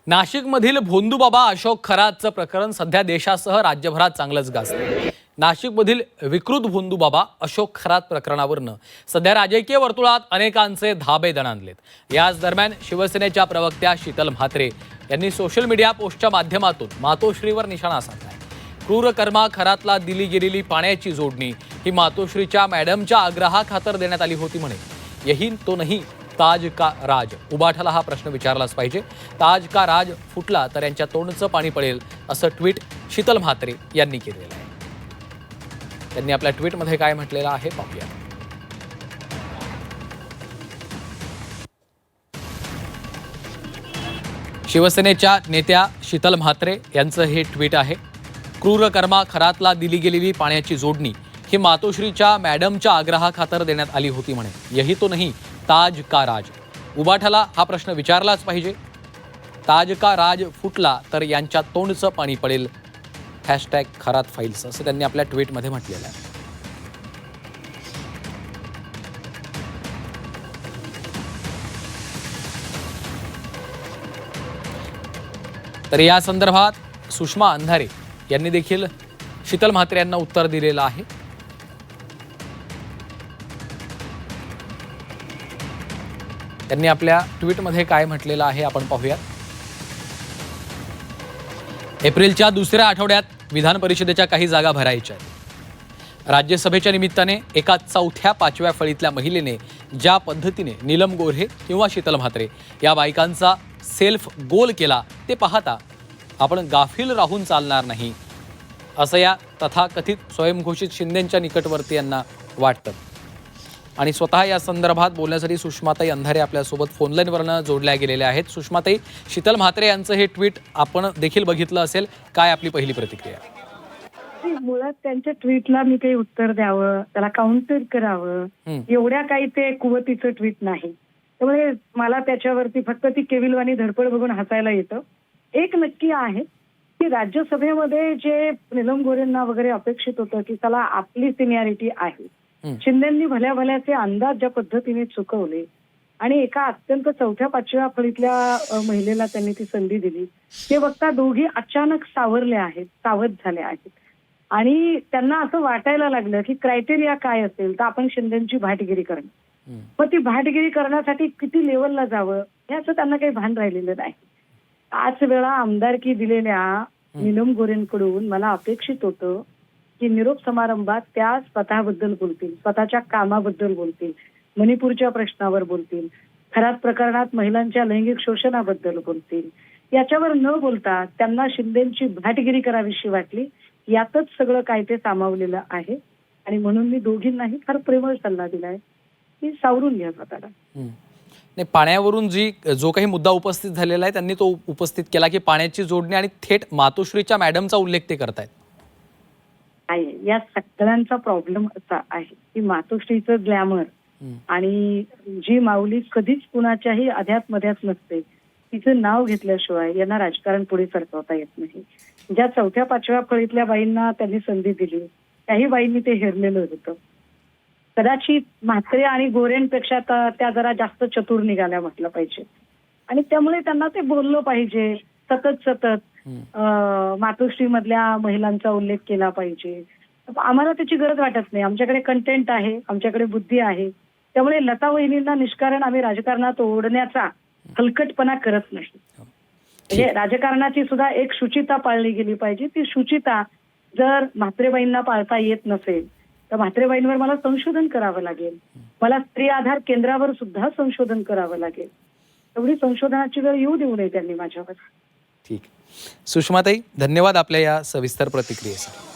नाशिकमधील भोंदूबाबा अशोक खरातचं प्रकरण सध्या देशासह राज्यभरात चांगलंच गाजलंय। नाशिकमधील विकृत भोंदूबाबा अशोक खरात प्रकरणावरनं सध्या राजकीय वर्तुळात अनेकांचे धाबे दणाणलेत। याच दरम्यान शिवसेनेच्या प्रवक्त्या शीतल म्हात्रे यांनी सोशल मीडिया पोस्टच्या माध्यमातून मातोश्रीवर निशाणा साधलाय। क्रूरकर्मा खरातला दिली गेलेली पाण्याची जोडणी ही मातोश्रीच्या मॅडमच्या आग्रहाखातर देण्यात आली होती म्हणे। यही तो नाही ताज का राज उबाठाला हा प्रश्न विचारलाच पाहिजे। ताज का राज फुटला तर यांच्या तोंडचं पाणी पडेल असं ट्विट शीतल म्हात्रे यांनी केलेलं आहे। त्यांनी आपल्या ट्विटमध्ये काय म्हटलेलं आहे पाहूया। शिवसेनेच्या नेत्या शीतल म्हात्रे यांचं हे ट्विट आहे। क्रूरकर्मा खरातला दिली गेलेली पाण्याची जोडणी ही मातोश्रीच्या मॅडमच्या आग्रहाखातर देण्यात आली होती म्हणे। यही तो नाही ताज का राज उबाठाला हा प्रश्न विचारलाच पाहिजे। ताज का राज फुटला तर यांच्या तोंडचं पाणी पडेल #खरात फाईल्स असं त्यांनी आपल्या ट्विटमध्ये म्हटलेलं आहे। तर या संदर्भात सुषमा अंधारे यांनी देखील शीतल म्हात्रे यांना उत्तर दिलेलं आहे। त्यांनी आपल्या ट्विटमध्ये काय म्हटलेलं आहे आपण पाहूया। एप्रिलच्या दुसऱ्या आठवड्यात विधान परिषदेच्या काही जागा भरायच्या आहेत। राज्यसभेच्या निमित्ताने एका 4थ्या-5व्या फळीतल्या महिलेने ज्या पद्धतीने नीलम गोऱ्हे किंवा शीतल म्हात्रे या बायकांचा सेल्फ गोल केला ते पाहता आपण गाफील राहून चालणार नाही असं या तथाकथित स्वयंघोषित शिंदेंच्या निकटवर्ती यांना वाटतं। आणि स्वतः या संदर्भात बोलण्यासाठी सुषमाताई अंधारे आपल्यासोबत फोनलाईनवरनं जोडल्या गेलेल्या आहेत। सुषमाताई, शीतल म्हात्रे यांचं हे ट्विट आपण देखील बघितलं असेल, काय आपली पहिली प्रतिक्रिया? मुळात त्यांच्या ट्विटला मी काही उत्तर द्यावं, त्याला काउंटर करावं एवढ्या काही ते कुवतीचं ट्विट नाही। त्यामुळे मला त्याच्यावरती फक्त ती केविलवाणी धडपड बघून हसायला येतं। एक नक्की आहे की राज्यसभेमध्ये जे नीलम गोऱ्हेंना वगैरे अपेक्षित होतं की चला आपली सिनियरिटी आहे, शिंदेंनी भल्या भल्याचे अंदाज ज्या पद्धतीने चुकवले आणि एका अत्यंत 4थ्या-5व्या फळीतल्या महिलेला त्यांनी ती संधी दिली, ते बघता दोघी अचानक सावरल्या आहेत, सावध झाल्या आहेत आणि त्यांना असं वाटायला लागलं की क्रायटेरिया काय असेल तर आपण शिंदेंची भाटगिरी करणं। मग ती भाटगिरी करण्यासाठी किती लेवलला जावं याचं त्यांना काही भान राहिलेलं नाही। 5 वेळा आमदारकी दिलेल्या नीलम गोऱ्हेंकडून मला अपेक्षित होतं की निरोप समारंभात त्या स्वतःबद्दल बोलतील, स्वतःच्या कामाबद्दल बोलतील, मणिपूरच्या प्रश्नावर बोलतील, खरात प्रकरणात महिलांच्या लैंगिक शोषणाबद्दल बोलतील। याच्यावर न बोलता त्यांना शिंदेंची भाटगिरी करावीशी वाटली। यातच सगळं काय ते सामावलेलं आहे आणि म्हणून मी दोघींनाही फार प्रेमळ सल्ला दिलाय की सावरून घ्या स्वतःला। नाही, पाण्यावरून जो काही मुद्दा उपस्थित झालेला आहे त्यांनी तो उपस्थित केला की पाण्याची जोडणी आणि थेट मातोश्रीच्या मॅडमचा उल्लेख ते करतायत। आहे या सगळ्यांचा प्रॉब्लेम असा आहे की मातोश्रीचं ग्लॅमर आणि जी माऊली कधीच कुणाच्याही अध्यात्मध्यात नसते तिचं नाव घेतल्याशिवाय यांना राजकारण पुढे सरकवता येत नाही। ज्या 4थ्या-5व्या फळीतल्या बाईंना त्यांनी संधी दिली त्याही बाईंनी ते हेरलेलं होतं। कदाचित म्हात्रे आणि गोऱ्हेंपेक्षा त्या जरा जास्त चतुर निघाल्या म्हटलं पाहिजे आणि त्यामुळे त्यांना ते बोललं पाहिजे। सतत मातोश्री मधल्या महिलांचा उल्लेख केला पाहिजे। आम्हाला त्याची गरज वाटत नाही, आमच्याकडे कंटेंट आहे, आमच्याकडे बुद्धी आहे। त्यामुळे लता वहिनींना निष्कारण आम्ही राजकारणात ओढण्याचा हलकटपणा करत नाही। म्हणजे राजकारणाची सुद्धा एक शुचिता पाळली गेली पाहिजे। ती शुचिता जर म्हात्रेबाईंना पाळता येत नसेल तर म्हात्रेबाईंवर मला संशोधन करावं लागेल, मला स्त्री आधार केंद्रावर सुद्धा संशोधन करावं लागेल। एवढी संशोधनाची वेळ येऊ देऊ नये त्यांनी माझ्यावर। ठीक, सुषमाताई धन्यवाद आपल्या या सविस्तर प्रतिक्रियेसाठी।